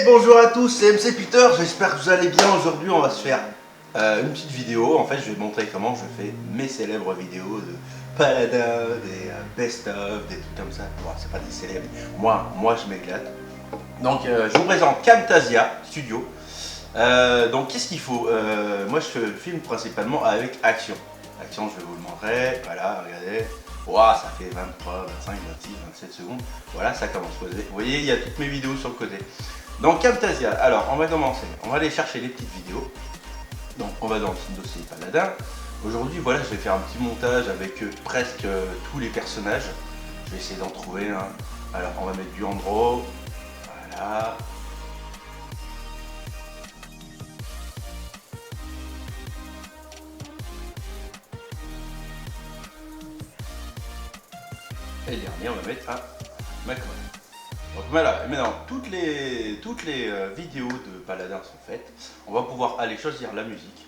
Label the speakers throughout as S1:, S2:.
S1: Bonjour à tous, c'est MC Peter, j'espère que vous allez bien. Aujourd'hui on va se faire une petite vidéo. En fait je vais montrer comment je fais mes célèbres vidéos de Paladin, des best-of, des trucs comme ça. Bon, c'est pas des célèbres, moi je m'éclate. Donc je vous présente Camtasia Studio. Donc qu'est-ce qu'il faut? Moi je filme principalement avec Action. Action, je vais vous le montrer, voilà, regardez. Wow, ça fait 23, 25, 26, 27 secondes. Voilà, ça commence. Vous voyez, il y a toutes mes vidéos sur le côté. Donc Camtasia, alors on va commencer. On va aller chercher les petites vidéos. Donc on va dans le dossier Paladin. Aujourd'hui, voilà, je vais faire un petit montage avec presque tous les personnages. Je vais essayer d'en trouver un. Alors on va mettre du Andro. Voilà. Et le dernier, on va mettre un Macron. Donc voilà, maintenant toutes les vidéos de Paladin sont faites. On va pouvoir aller choisir la musique.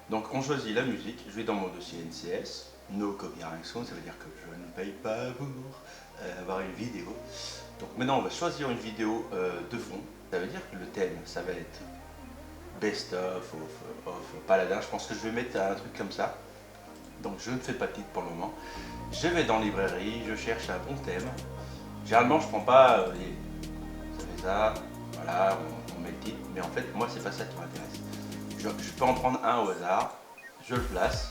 S1: Donc on choisit la musique. Je vais dans mon dossier NCS, No Copyright Song, ça veut dire que je ne paye pas pour avoir une vidéo. Donc maintenant on va choisir une vidéo de fond. Ça veut dire que le thème, ça va être Best of Paladin. Je pense que je vais mettre un truc comme ça. Donc je ne fais pas de titre pour le moment. Je vais dans librairie, je cherche un bon thème. Généralement je prends pas les... Ça fait ça, voilà, on met le titre. Mais en fait moi c'est pas ça qui m'intéresse. Je peux en prendre un au hasard, je le place.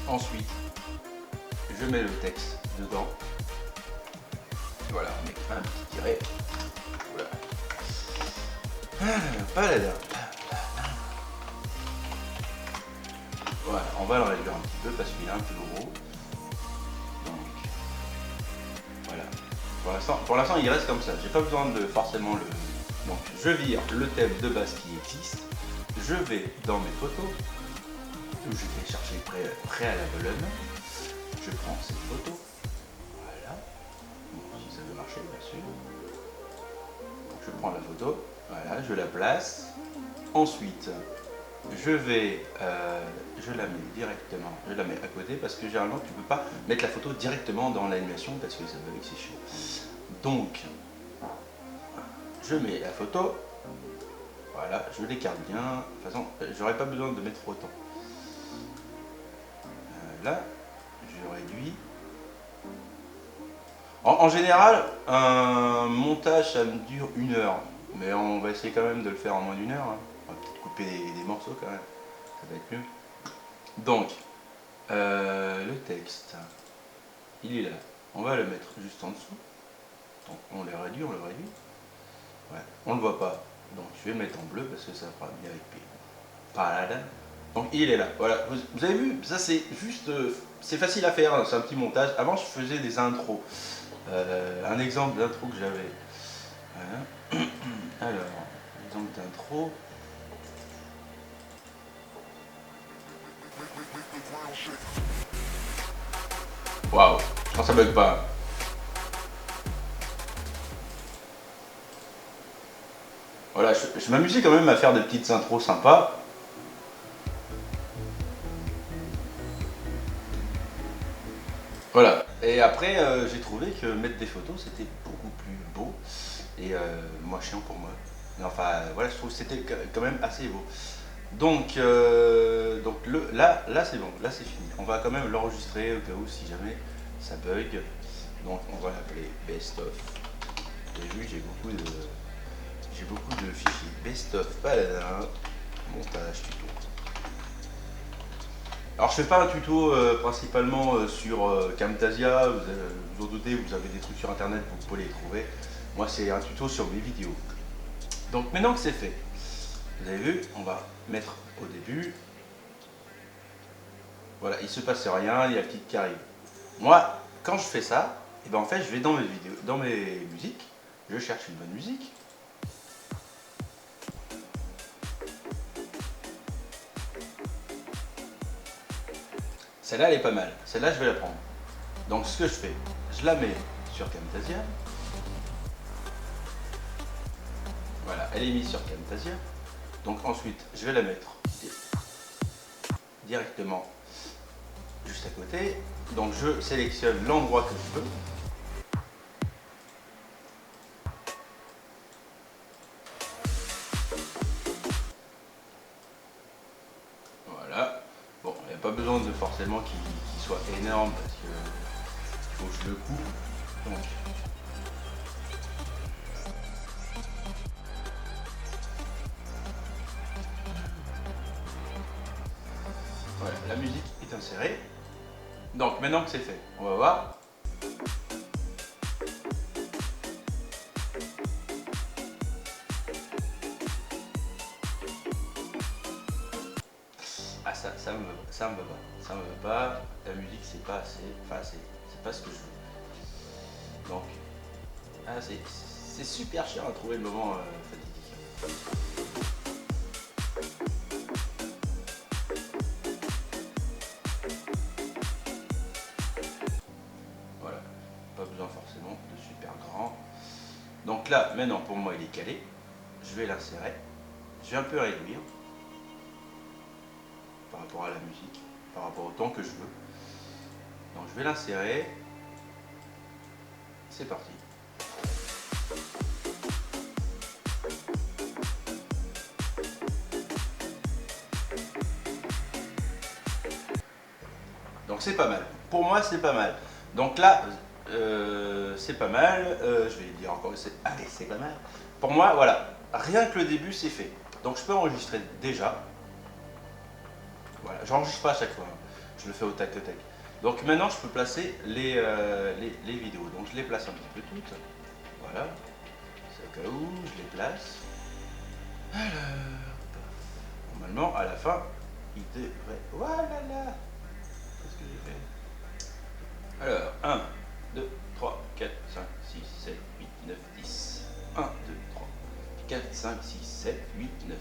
S1: Ensuite je mets le texte dedans. Voilà, on met un petit tiret. Voilà. Paladin. Voilà, on va le réduire un petit peu parce qu'il est un peu gros. Donc, voilà. Pour l'instant, il reste comme ça. J'ai pas besoin de forcément le... Donc, je vire le thème de base qui existe. Je vais dans mes photos. Où je vais chercher préalablement. Je prends cette photo. Voilà. Bon, si ça veut marcher, bien sûr. Donc, je prends la photo. Voilà, je la place. Ensuite, je vais, je la mets directement, je la mets à côté parce que généralement tu ne peux pas mettre la photo directement dans l'animation parce que ça va avec c'est chiant. Donc, je mets la photo, voilà, je l'écarte bien, de toute façon, j'aurais pas besoin de mettre autant. Là, je réduis. En général, un montage ça me dure 1 heure, mais on va essayer quand même de le faire en moins d'1 heure. Hein. On va peut-être couper des morceaux quand même, ça va être mieux. Donc, le texte, il est là. On va le mettre juste en dessous. Donc, on le réduit, Ouais, on ne le voit pas. Donc, je vais le mettre en bleu parce que ça fera bien avec Paladin. Donc, il est là. Voilà, vous avez vu, ça c'est juste, c'est facile à faire, c'est un petit montage. Avant, je faisais des intros. Un exemple d'intro que j'avais. Voilà. Alors, exemple d'intro. Waouh, quand ça bug pas. Voilà, je m'amusais quand même à faire des petites intros sympas. Voilà, et après j'ai trouvé que mettre des photos c'était beaucoup plus beau et moins chiant pour moi. Mais enfin voilà, je trouve que c'était quand même assez beau. Donc, là c'est bon, là c'est fini. On va quand même l'enregistrer au cas où si jamais ça bug. Donc on va l'appeler Best of. Vous avez vu, j'ai beaucoup de fichiers. Best of Paladin, montage tuto. Alors je fais pas un tuto principalement sur Camtasia, vous en doutez, vous avez des trucs sur internet, vous pouvez les trouver. Moi c'est un tuto sur mes vidéos. Donc maintenant que c'est fait, vous avez vu, on va mettre au début. Voilà, il se passe rien, il y a le titre qui arrive. Moi, quand je fais ça, et ben en fait je vais dans mes vidéos, dans mes musiques, je cherche une bonne musique. Celle-là elle est pas mal, celle-là je vais la prendre. Donc ce que je fais, je la mets sur Camtasia. Voilà, elle est mise sur Camtasia. Donc ensuite, je vais la mettre directement juste à côté. Donc je sélectionne l'endroit que je veux. a pas besoin de forcément qu'il soit énorme parce que il faut que je le coupe. Donc voilà, la musique est insérée. Donc maintenant que c'est fait, on va voir. Ah ça me va pas. Ça me va pas. La musique c'est pas assez. Enfin c'est pas ce que je veux. Donc ah, c'est super cher à trouver le moment fatidique. Voilà, pas besoin forcément de super grand. Donc là, maintenant pour moi il est calé. Je vais l'insérer. Je vais un peu réduire par rapport à la musique, par rapport au temps que je veux. Donc je vais l'insérer. C'est parti. Donc c'est pas mal. Pour moi c'est pas mal. Donc là c'est pas mal. Je vais dire encore allez c'est pas mal. Pour moi voilà. Rien que le début c'est fait. Donc je peux enregistrer déjà. Voilà. J'enregistre pas à chaque fois. Hein. Je le fais au tac au tac. Donc maintenant je peux placer les vidéos. Donc je les place un petit peu toutes. Voilà. C'est au cas où je les place. Alors. Normalement à la fin il devrait. Voilà là. Qu'est-ce que j'ai fait? Alors, 1, 2, 3, 4, 5, 6, 7, 8, 9, 10. 1, 2, 3, 4, 5, 6, 7, 8, 9.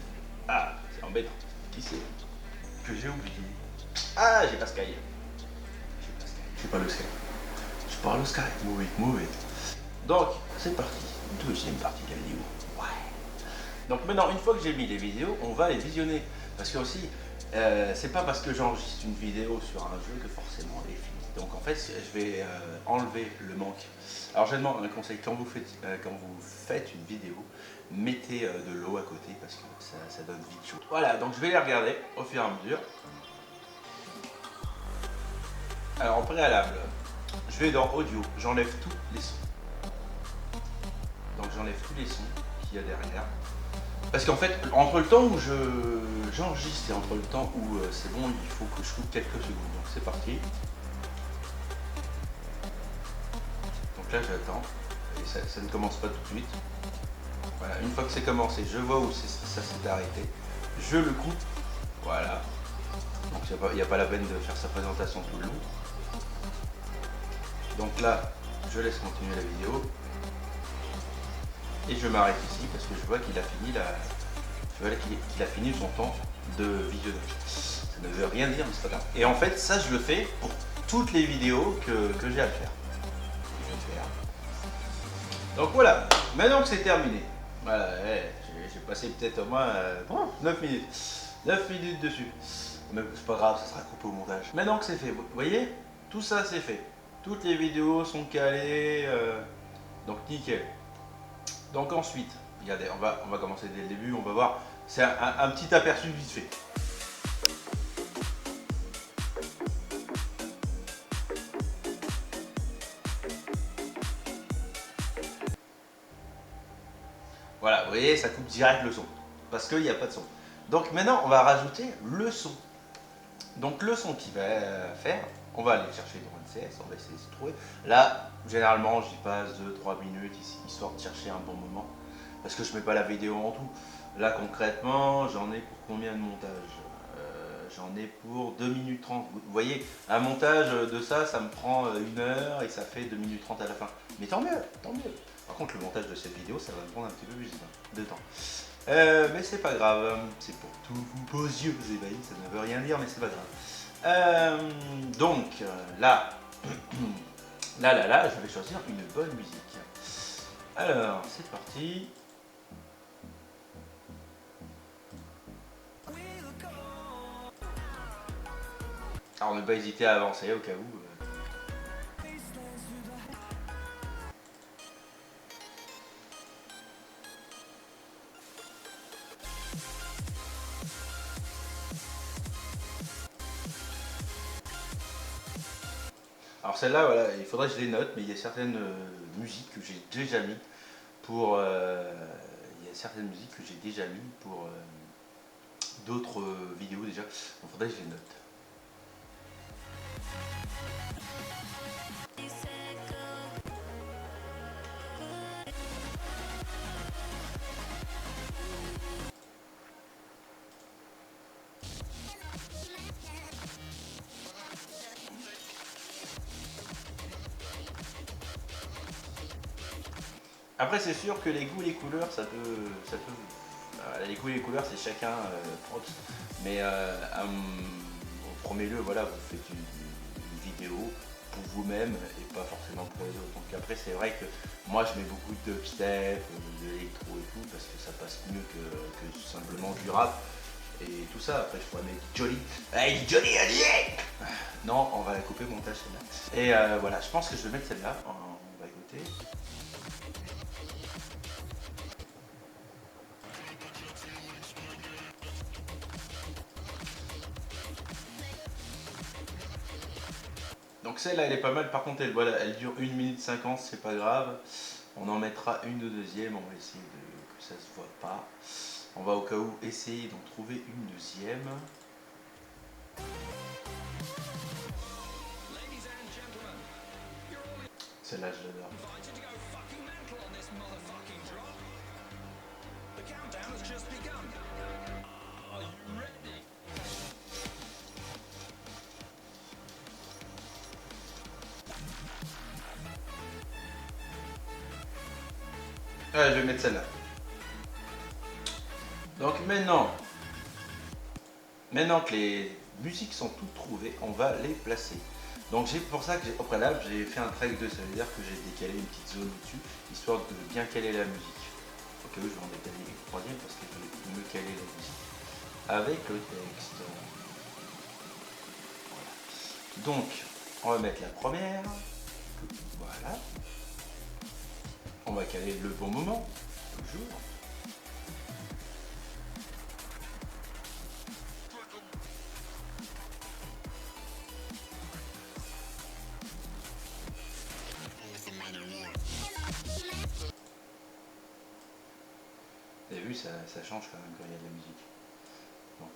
S1: Ah, c'est embêtant. Qui c'est que j'ai oublié? Ah, j'ai pas Sky. J'ai pas le Sky. Je parle au Sky. Move it, move it. Donc, c'est parti. Deuxième partie de la vidéo. Ouais. Donc maintenant, une fois que j'ai mis les vidéos, on va les visionner. Parce que aussi, c'est pas parce que j'enregistre une vidéo sur un jeu que forcément elle est finie. Donc en fait, je vais enlever le manque. Alors je demande un conseil, quand vous faites une vidéo, mettez de l'eau à côté parce que ça donne vite chaud. Voilà, donc je vais les regarder au fur et à mesure. Alors en préalable, je vais dans audio, j'enlève tous les sons. Donc j'enlève tous les sons qu'il y a derrière. Parce qu'en fait, entre le temps où j'enregistre et entre le temps où c'est bon, il faut que je coupe quelques secondes. Donc c'est parti. Donc là j'attends. Et ça ne commence pas tout de suite. Voilà, une fois que c'est commencé, je vois où ça s'est arrêté. Je le coupe. Voilà. Donc il n'y a pas la peine de faire sa présentation tout le long. Donc là, je laisse continuer la vidéo. Et je m'arrête ici parce que je vois qu'il a fini qu'il a fini son temps de visionnage. Ça ne veut rien dire, mais c'est pas grave. Et en fait, ça je le fais pour toutes les vidéos que j'ai à faire. Donc voilà, maintenant que c'est terminé, voilà, j'ai passé peut-être au moins 9 minutes. 9 minutes dessus. Mais c'est pas grave, ça sera coupé au montage. Maintenant que c'est fait, vous voyez, tout ça c'est fait. Toutes les vidéos sont calées, donc nickel. Donc ensuite, regardez, on va commencer dès le début, on va voir. C'est un petit aperçu vite fait. Voilà, vous voyez, ça coupe direct le son. Parce qu'il n'y a pas de son. Donc maintenant, on va rajouter le son. Donc le son qu'il va faire, on va aller le chercher dans NCS, on va essayer de se trouver. Là, généralement, j'y passe 2-3 minutes histoire de chercher un bon moment. Parce que je mets pas la vidéo en tout. Là, concrètement, j'en ai pour combien de montage? J'en ai pour 2 minutes 30. Vous voyez, un montage de ça, ça me prend 1 heure et ça fait 2 minutes 30 à la fin. Mais tant mieux, tant mieux. Par contre, le montage de cette vidéo, ça va me prendre un petit peu plus de temps. Mais c'est pas grave, c'est pour tous vos yeux ébahis, ça ne veut rien dire, mais c'est pas grave. Donc là, je vais choisir une bonne musique. Alors, c'est parti. Alors, ne pas hésiter à avancer au cas où. Alors celle-là, voilà, il faudrait que je les note, mais il y a certaines musiques que j'ai déjà mis pour... il y a certaines musiques que j'ai déjà mis pour d'autres vidéos déjà. Donc il faudrait que je les note. Après c'est sûr que les goûts et les couleurs les goûts et les couleurs c'est chacun propre, mais au premier lieu voilà vous faites une vidéo pour vous-même et pas forcément pour les autres. Donc après c'est vrai que moi je mets beaucoup de dubstep, d'électro et tout parce que ça passe mieux que simplement du rap et tout ça. Après je pourrais mettre Jolly, hey Jolly allez. Non on va la couper montage celle-là. Et voilà je pense que je vais mettre celle-là, on va écouter. Donc celle-là elle est pas mal, par contre elle, voilà, elle dure 1 minute 50, c'est pas grave. On en mettra une de deuxième, on va essayer que ça se voit pas. On va au cas où essayer d'en trouver une deuxième. Celle-là je l'adore. Ah, je vais mettre celle-là. Donc maintenant que les musiques sont toutes trouvées, on va les placer. Donc c'est pour ça que au préalable j'ai fait un track 2, ça veut dire que j'ai décalé une petite zone au-dessus, histoire de bien caler la musique. Au cas où je vais en décaler une troisième parce que je vais me caler la musique avec le texte. Voilà. Donc on va mettre la première. Voilà. On va caler le bon moment, toujours. Vous avez vu, ça change quand même quand il y a de la musique. Donc.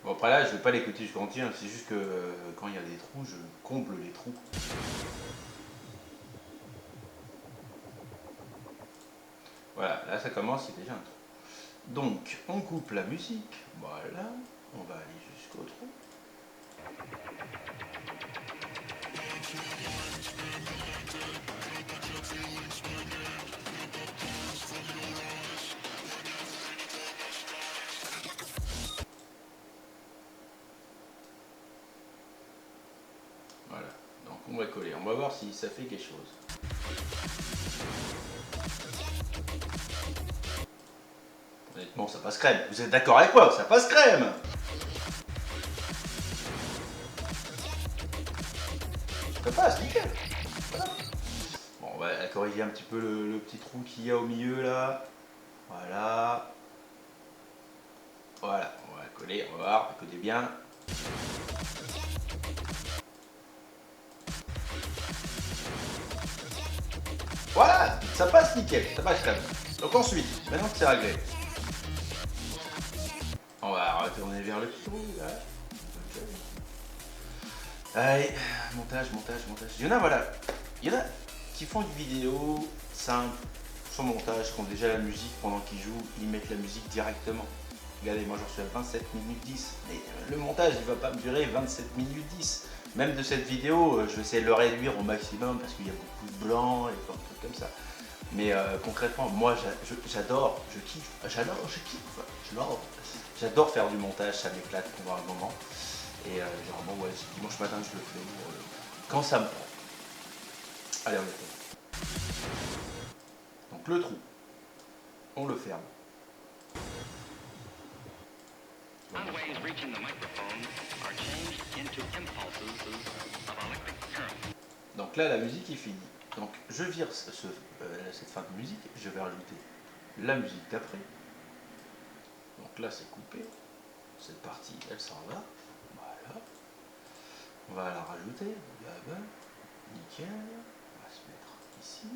S1: Bon après là je vais pas l'écouter jusqu'en entier, c'est juste que quand il y a des trous, je comble les trous. Voilà, là ça commence, c'est déjà un trou. Donc on coupe la musique, voilà, on va aller jusqu'au trou. Voilà, donc on va coller, on va voir si ça fait quelque chose. Honnêtement ça passe crème, vous êtes d'accord avec moi, ça passe crème. Ça passe, nickel. Voilà. Bon, on va corriger un petit peu le petit trou qu'il y a au milieu là. Voilà. Voilà, on va coller, on va voir, écoutez bien. Voilà, ça passe nickel, ça passe crème. Donc ensuite, maintenant que c'est réglé, on va retourner vers le trou là. Allez, montage. Il y en a, voilà, il y en a qui font une vidéo simple, sans montage, qui ont déjà la musique pendant qu'ils jouent, ils mettent la musique directement. Regardez, moi j'en suis à 27 minutes 10, mais le montage il va pas me durer 27 minutes 10. Même de cette vidéo, je vais essayer de le réduire au maximum parce qu'il y a beaucoup de blanc et plein de trucs comme ça. Mais concrètement, moi j'adore, je kiffe, j'adore faire du montage, ça m'éclate pendant un moment. Et généralement, ouais, dimanche matin je le fais quand ça me prend. Allez, on y fait. Donc le trou, on le ferme. Donc là, la musique est finie. Donc je vire cette fin de musique, je vais rajouter la musique d'après. Donc là c'est coupé, cette partie elle s'en va, voilà. On va la rajouter, là-bas, nickel, on va se mettre ici,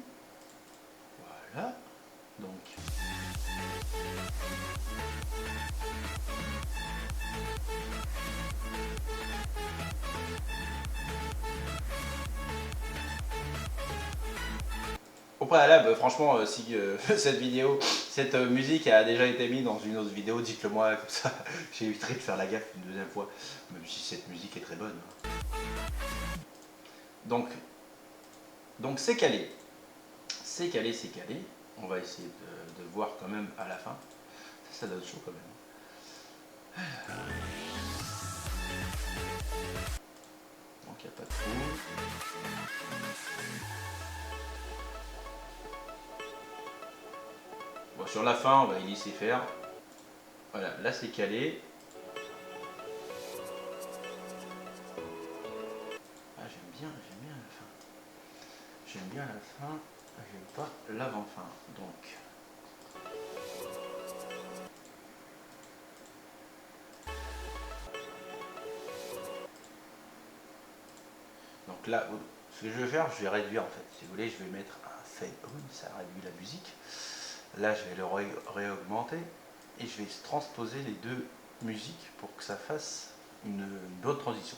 S1: voilà. Donc au préalable, franchement, si cette musique a déjà été mise dans une autre vidéo, dites-le moi, comme ça j'éviterai de faire la gaffe une deuxième fois, même si cette musique est très bonne. Donc c'est calé. C'est calé, c'est calé. On va essayer de voir quand même à la fin. Ça donne chaud quand même. Donc il n'y a pas de trou. Bon, sur la fin, on va y laisser faire. Voilà, là c'est calé. Ah, j'aime bien la fin. J'aime bien la fin, j'aime pas l'avant-fin. Donc là, ce que je vais faire, je vais réduire en fait. Si vous voulez, je vais mettre un fade on, ça réduit la musique. Là, je vais le réaugmenter et je vais transposer les deux musiques pour que ça fasse une bonne transition.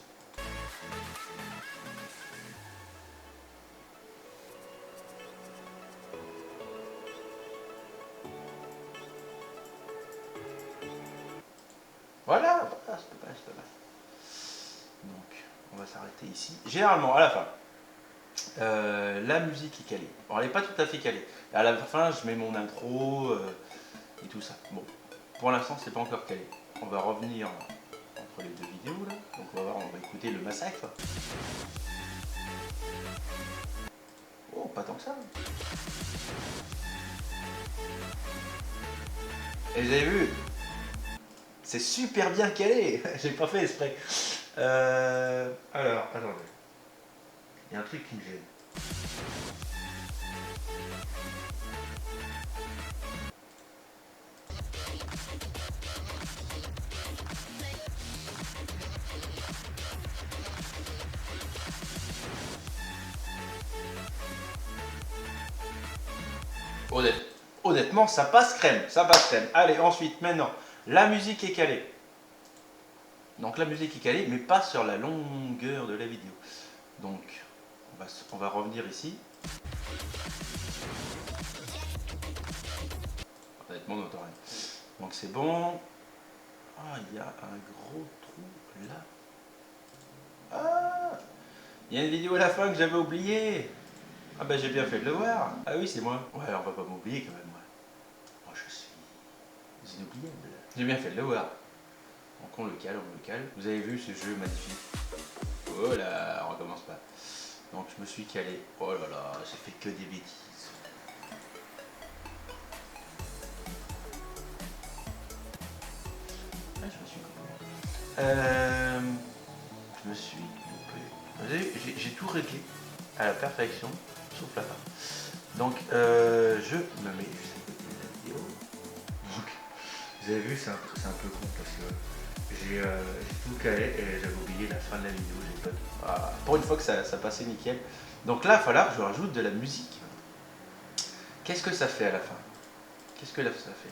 S1: Voilà, c'est pas mal, c'est pas mal. Donc, on va s'arrêter ici. Généralement, à la fin, la musique est calée. Bon, elle n'est pas tout à fait calée. À la fin, je mets mon intro et tout ça. Bon, pour l'instant, c'est pas encore calé. On va revenir entre les deux vidéos là. Donc, on va voir, on va écouter le massacre. Oh, pas tant que ça. Et vous avez vu, c'est super bien calé. J'ai pas fait exprès. Alors, attendez. Il y a un truc qui me gêne. Honnêtement, ça passe crème, ça passe crème. Allez, ensuite, maintenant, la musique est calée. Donc la musique est calée, mais pas sur la longueur de la vidéo. Donc, on va revenir ici. Honnêtement, on n'entend rien. Donc c'est bon. Ah, il y a un gros trou là. Ah, il y a une vidéo à la fin que j'avais oubliée. Ah ben j'ai bien fait de le voir. Ah oui, c'est moi. Ouais, on va pas m'oublier quand même, moi. Moi, je suis inoubliable. J'ai bien fait de le voir. Donc on le cale, on le cale. Vous avez vu ce jeu magnifique. Oh là, on recommence pas. Donc je me suis calé. Oh là là, j'ai fait que des bêtises. Ah, je me suis coupé. Je me suis coupé. Vous avez vu, j'ai tout réglé à la perfection, sauf la fin. Donc je me mets juste à côté de la vidéo. Donc, vous avez vu, c'est un peu con parce que j'ai tout calé et j'avais oublié la fin de la vidéo. Pas... pour une fois que ça passait nickel. Donc là, il va falloir que je rajoute de la musique. Qu'est-ce que ça fait à la fin? Qu'est-ce que là ça fait?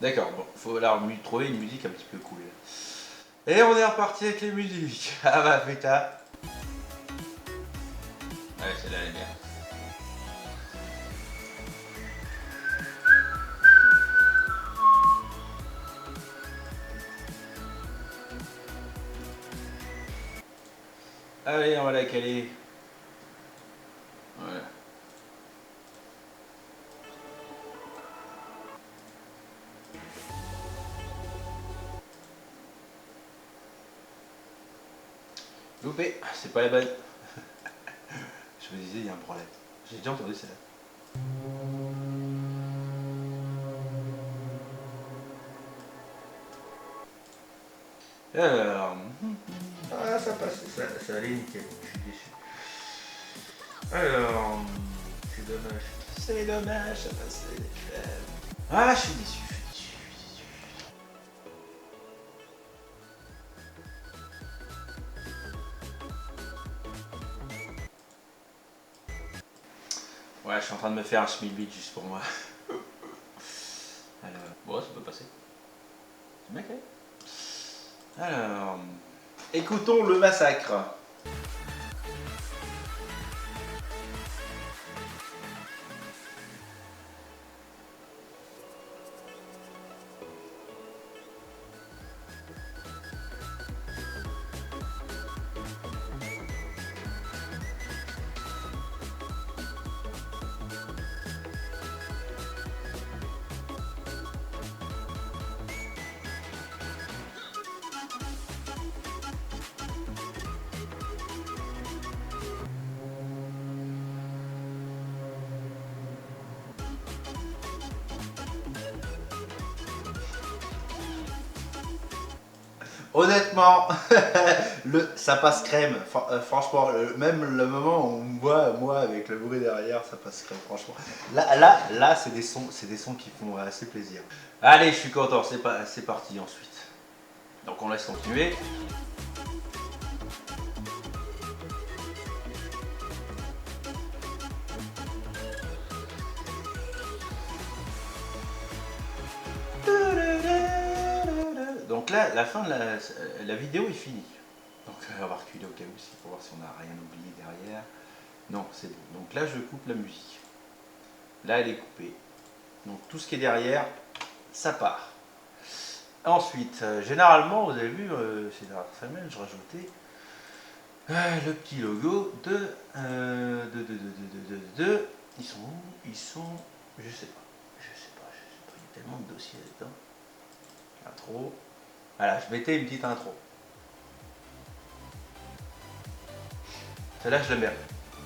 S1: D'accord, bon, il faut alors trouver une musique un petit peu cool. Et on est reparti avec les musiques. Ah bah putain. Ouais, celle-là elle est bien. Allez, on va la caler. Voilà. Loupé, c'est pas la bonne. Je me disais, il y a un problème. J'ai déjà entendu celle-là. Alors, ah, ça passe, ça allait nickel, je suis déçu. Alors, c'est dommage. C'est dommage, ça passait. Ah, je suis déçu, je suis déçu. Ouais, je suis en train de me faire un schmilblick juste pour moi. Alors, bon, ça peut passer. C'est bien fait. Alors, écoutons le massacre. Honnêtement, ça passe crème. Franchement, même le moment où on me voit, moi, avec le bruit derrière, ça passe crème, franchement. Là, c'est des sons qui font assez plaisir. Allez, je suis content, c'est parti ensuite. Donc on laisse continuer. Donc là, la fin de la vidéo est finie. Donc on va reculer au cas où, pour voir si on n'a rien oublié derrière. Non, c'est bon. Donc là, je coupe la musique. Là, elle est coupée. Donc tout ce qui est derrière, ça part. Ensuite, généralement, vous avez vu, chez Darksamuel, je rajoutais le petit logo Ils sont où? Ils sont... Je sais pas. Je sais pas. Il y a tellement de dossiers dedans. Intro. Voilà, je mettais une petite intro. Celle-là, je l'aime bien.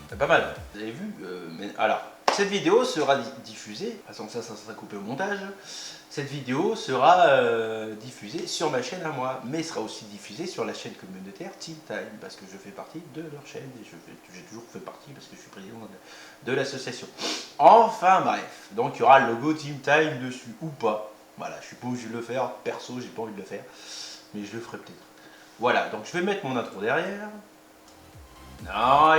S1: C'est pas mal. Vous avez vu alors, cette vidéo sera diffusée. De toute façon, ça sera coupé au montage. Cette vidéo sera diffusée sur ma chaîne à moi, mais sera aussi diffusée sur la chaîne communautaire Team Time, parce que je fais partie de leur chaîne et j'ai toujours fait partie parce que je suis président de l'association. Enfin bref, donc il y aura le logo Team Time dessus ou pas. Voilà, je suis pas obligé de le faire. Perso, j'ai pas envie de le faire, mais je le ferai peut-être. Voilà, donc je vais mettre mon intro derrière. Non,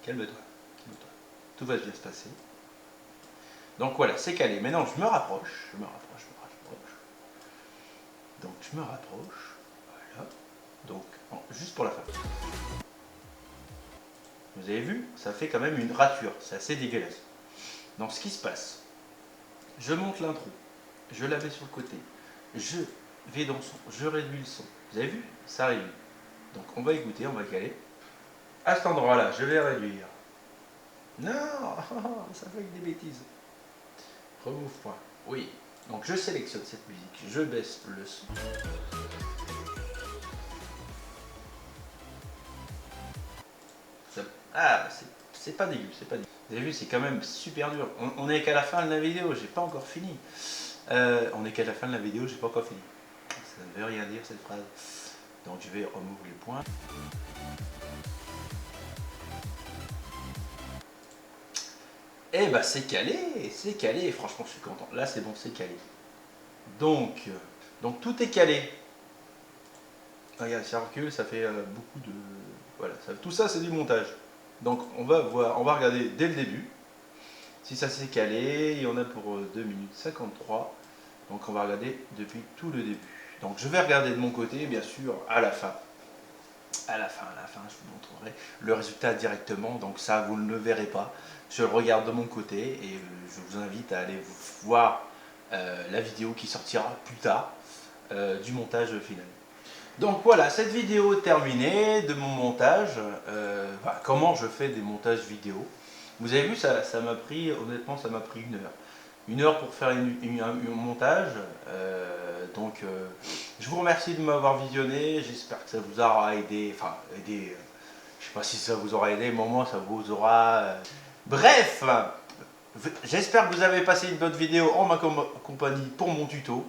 S1: calme-toi. Tout va bien se passer. Donc voilà, c'est calé. Maintenant, je me rapproche. Donc je me rapproche. Voilà. Donc, juste pour la fin. Vous avez vu, ça fait quand même une rature. C'est assez dégueulasse. Donc ce qui se passe, je monte l'intro. Je la mets sur le côté. Je vais dans le son. Je réduis le son. Vous avez vu? Ça réduit. Donc on va écouter, on va caler. À cet endroit-là, je vais réduire. Non, ça fait des bêtises. Remove point. Oui. Donc je sélectionne cette musique, je baisse le son. Ah, c'est pas dégueu, c'est pas dégueu. Vous avez vu, c'est quand même super dur. On est qu'à la fin de la vidéo, j'ai pas encore fini. On est qu'à la fin de la vidéo, j'ai pas encore fini. Ça ne veut rien dire cette phrase. Donc je vais remove les points. Et bah c'est calé, franchement je suis content. Là c'est bon, c'est calé. Donc tout est calé. Regarde, ça recule, ça fait beaucoup de... Voilà, tout ça c'est du montage. Donc on va regarder dès le début. Si ça s'est calé, il y en a pour 2 minutes 53. Donc on va regarder depuis tout le début. Donc je vais regarder de mon côté, bien sûr, à la fin. À la fin, je vous montrerai le résultat directement. Donc ça, vous ne le verrez pas. Je le regarde de mon côté et je vous invite à aller voir la vidéo qui sortira plus tard du montage final. Donc voilà, cette vidéo est terminée de mon montage. Comment je fais des montages vidéo. Vous avez vu, ça m'a pris, honnêtement, ça m'a pris 1 heure. 1 heure pour faire un montage. Je vous remercie de m'avoir visionné. J'espère que ça vous aura aidé. Enfin, aidé. Je sais pas si ça vous aura aidé, mais au moins ça vous aura. Bref, j'espère que vous avez passé une bonne vidéo en ma compagnie pour mon tuto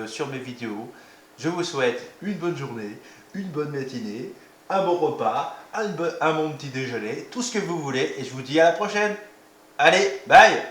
S1: sur mes vidéos. Je vous souhaite une bonne journée, une bonne matinée, un bon repas, un bon petit déjeuner, tout ce que vous voulez et je vous dis à la prochaine. Allez, bye!